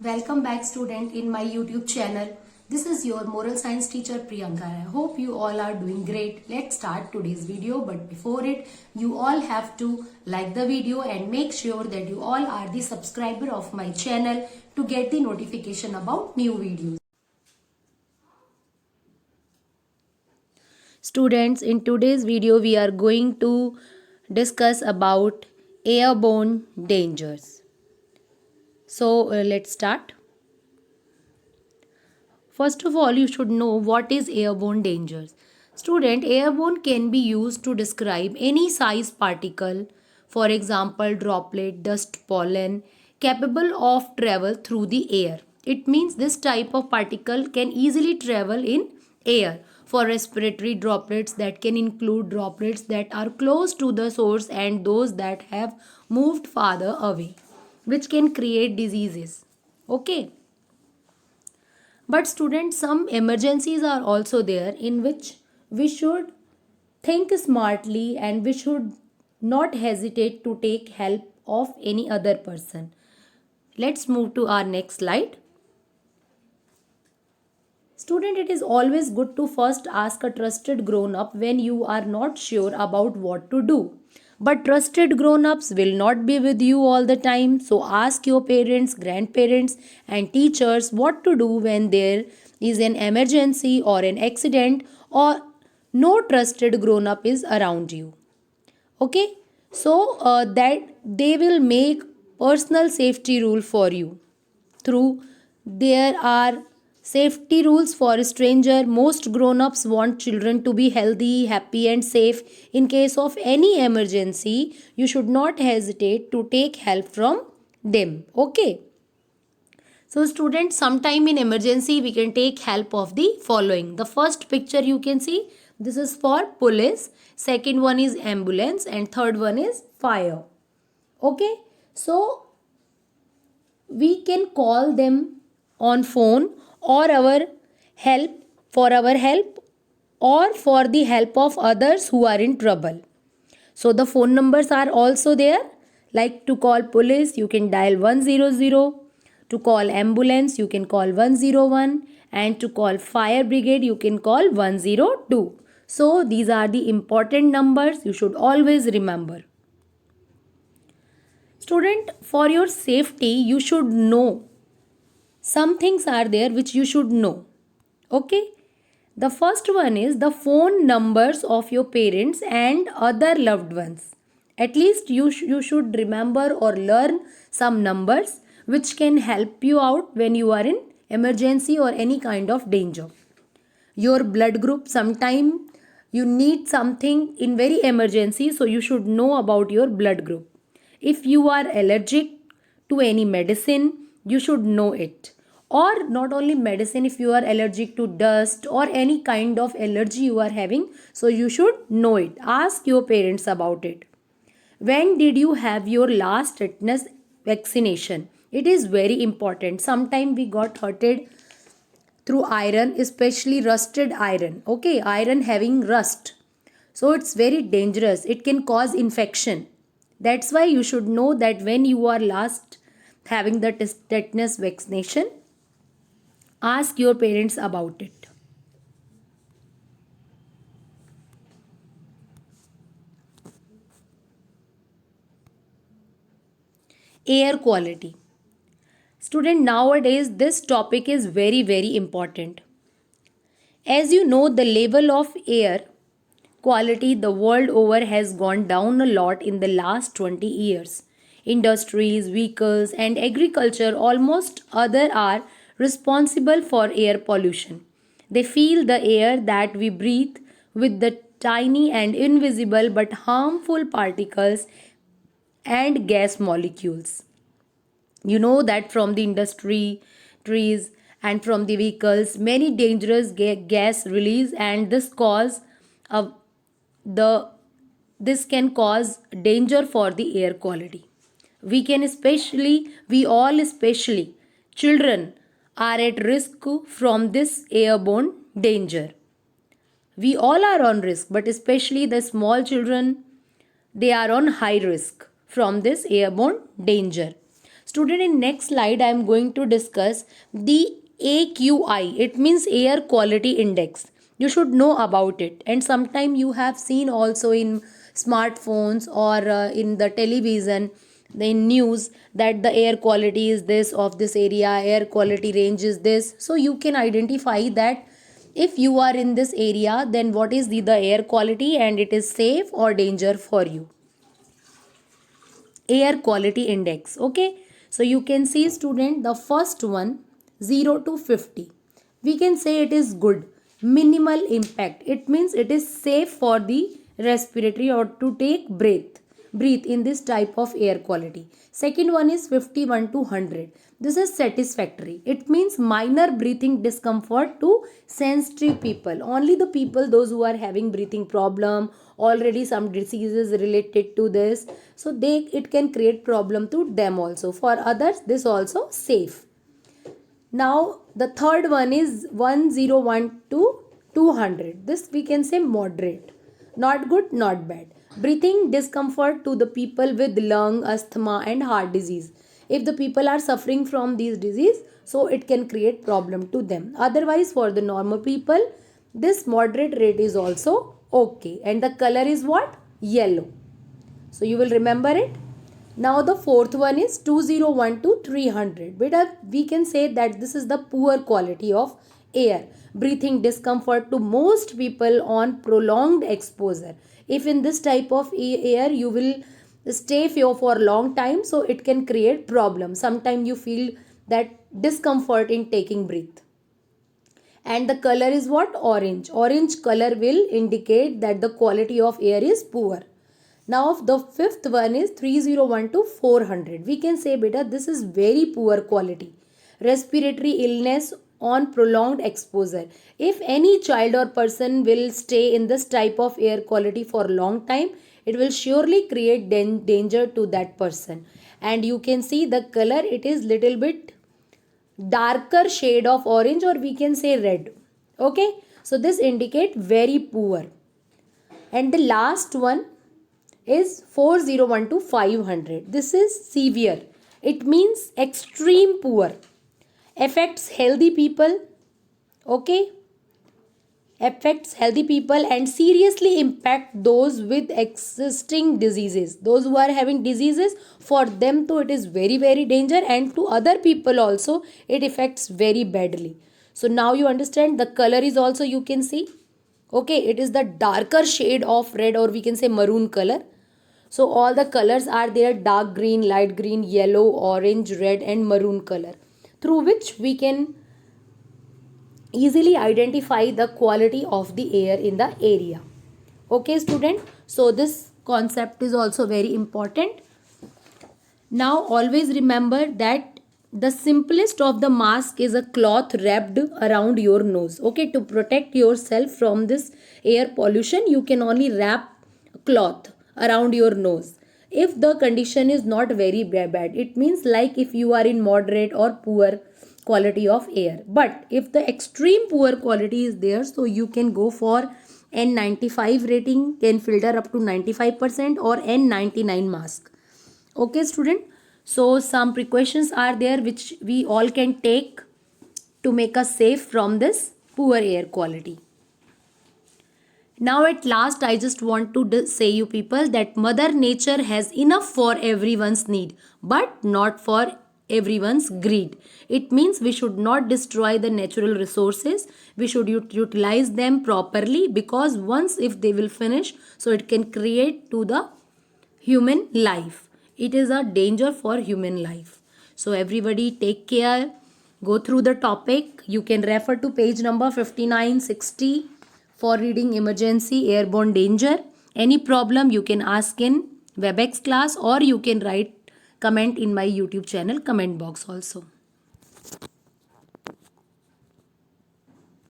Welcome back student in my YouTube channel. This is your moral science teacher Priyanka. I hope you all are doing great. Let's start today's video, but before it you all have to like the video and make sure that you all are the subscriber of my channel to get the notification about new videos. Students, in today's video we are going to discuss about airborne dangers. So let's start. First of all, you should know what is airborne dangers. Student, airborne can be used to describe any size particle, for example droplet, dust, pollen, capable of travel through the air. It means this type of particle can easily travel in air. For respiratory droplets, that can include droplets that are close to the source and those that have moved farther away, which can create diseases. Okay. But students, some emergencies are also there in which we should think smartly and we should not hesitate to take help of any other person. Let's move to our next slide. Student, it is always good to first ask a trusted grown-up when you are not sure about what to do. But trusted grown-ups will not be with you all the time. So ask your parents, grandparents and teachers what to do when there is an emergency or an accident or no trusted grown-up is around you. Okay? So that they will make personal safety rule for you. Through there are safety rules for a stranger. Most grown-ups want children to be healthy, happy and safe. In case of any emergency, you should not hesitate to take help from them. Okay. So students, sometime in emergency we can take help of the following. The first picture you can see, this is for police. Second one is ambulance and third one is fire. Okay. So we can call them on phone or our help or for the help of others who are in trouble. So the phone numbers are also there. Like to call police, you can dial 100. To call ambulance, you can call 101. And to call fire brigade, you can call 102. So these are the important numbers you should always remember. Student, for your safety, you should know. Some things are there which you should know. Okay. The first one is the phone numbers of your parents and other loved ones. At least you should remember or learn some numbers which can help you out when you are in emergency or any kind of danger. Your blood group, sometime you need something in very emergency, so you should know about your blood group. If you are allergic to any medicine, you should know it. Or not only medicine, if you are allergic to dust or any kind of allergy you are having, so you should know it. Ask your parents about it. When did you have your last tetanus vaccination? It is very important. Sometimes we got hurted through iron, especially rusted iron. Okay, iron having rust. So it's very dangerous. It can cause infection. That's why you should know that when you are last having the tetanus vaccination, ask your parents about it. Air quality. Student, nowadays this topic is very important. As you know, the level of air quality the world over has gone down a lot in the last 20 years. Industries, vehicles and agriculture almost other are responsible for air pollution. They fill the air that we breathe with the tiny and invisible but harmful particles and gas molecules. You know that from the industry, trees and from the vehicles, many dangerous gas release and uh, the this can cause danger for the air quality. We all especially children are at risk from this airborne danger. We all are on risk, but especially the small children, they are on high risk from this airborne danger. Student, in next slide I am going to discuss the AQI. It means air quality index. You should know about it, and sometime you have seen also in smartphones or in the television, in news, that the air quality is this of this area, air quality range is this. So you can identify that if you are in this area, then what is the air quality and it is safe or danger for you. Air quality index. Okay, so you can see, student, the first one, 0 to 50, we can say it is good, minimal impact. It means it is safe for the respiratory or to take breathe in this type of air quality. Second one is 51 to 100. This is satisfactory. It means minor breathing discomfort to sensitive people. Only the people, those who are having breathing problem, already some diseases related to this, so it can create problem to them also. For others, this also safe. Now the third one is 101 to 200. This we can say moderate. Not good, not bad. Breathing discomfort to the people with lung, asthma and heart disease. If the people are suffering from these disease, so it can create problem to them. Otherwise, for the normal people, this moderate rate is also okay. And the color is what? Yellow. So you will remember it. Now the fourth one is 201 to 300. But we can say that this is the poor quality of air. Breathing discomfort to most people on prolonged exposure. If in this type of air you will stay for a long time, so it can create problem. Sometimes you feel that discomfort in taking breath. And the color is what? Orange. Orange color will indicate that the quality of air is poor. Now the fifth one is 301 to 400. We can say, beta, this is very poor quality. Respiratory illness on prolonged exposure. If any child or person will stay in this type of air quality for a long time, it will surely create danger to that person. And you can see the color, it is little bit darker shade of orange, or we can say red. Okay, so this indicate very poor. And the last one is 401 to 500. This is severe. It means extreme poor. Affects healthy people. Okay, affects healthy people and seriously impact those with existing diseases. Those who are having diseases, for them too it is very danger, and to other people also it affects very badly. So now you understand the color is also, you can see, okay, it is the darker shade of red, or we can say maroon color. So all the colors are there: dark green, light green, yellow, orange, red and maroon color, through which we can easily identify the quality of the air in the area. Okay, student, so this concept is also very important. Now always remember that the simplest of the mask is a cloth wrapped around your nose. Okay, to protect yourself from this air pollution, you can only wrap a cloth around your nose. If the condition is not very bad, it means like if you are in moderate or poor quality of air. But if the extreme poor quality is there, so you can go for N95 rating, can filter up to 95%, or N99 mask. Okay, student, so some precautions are there which we all can take to make us safe from this poor air quality. Now at last, I just want to say you people that Mother Nature has enough for everyone's need, but not for everyone's greed. It means we should not destroy the natural resources. We should utilize them properly, because once if they will finish, so it can create to the human life. It is a danger for human life. So everybody take care. Go through the topic. You can refer to page number 5960 for reading emergency airborne danger. Any problem you can ask in WebEx class, or you can write comment in my YouTube channel comment box also.